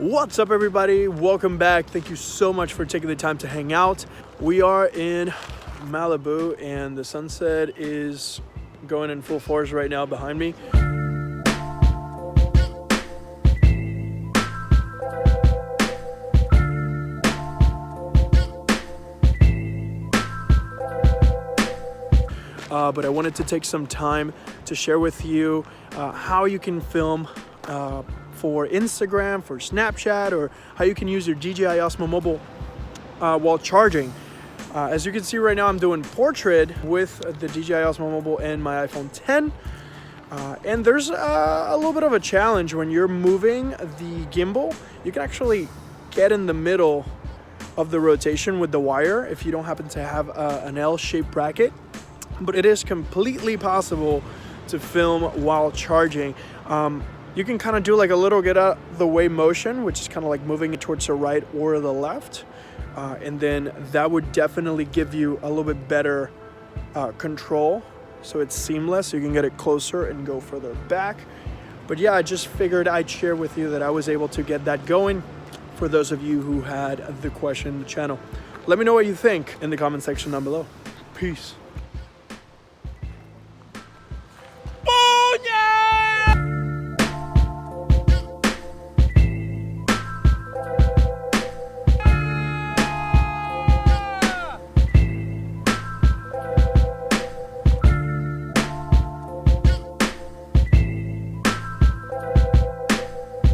What's up, everybody? Welcome back. Thank you so much for taking the time to hang out. We are in Malibu and the sunset is going in full force right now behind me. But I wanted to take some time to share with you how you can film for Instagram, for Snapchat, or how you can use your DJI Osmo Mobile while charging. As you can see right now, I'm doing portrait with the DJI Osmo Mobile and my iPhone 10. And there's a little bit of a challenge when you're moving the gimbal. You can actually get in the middle of the rotation with the wire if you don't happen to have an L-shaped bracket. But it is completely possible to film while charging. You can kind of do like a little get out of the way motion, which is kind of like moving it towards the right or the left. And then that would definitely give you a little bit better control. So it's seamless, so you can get it closer and go further back. But yeah, I just figured I'd share with you that I was able to get that going for those of you who had the question in the channel. Let me know what you think in the comment section down below. Peace.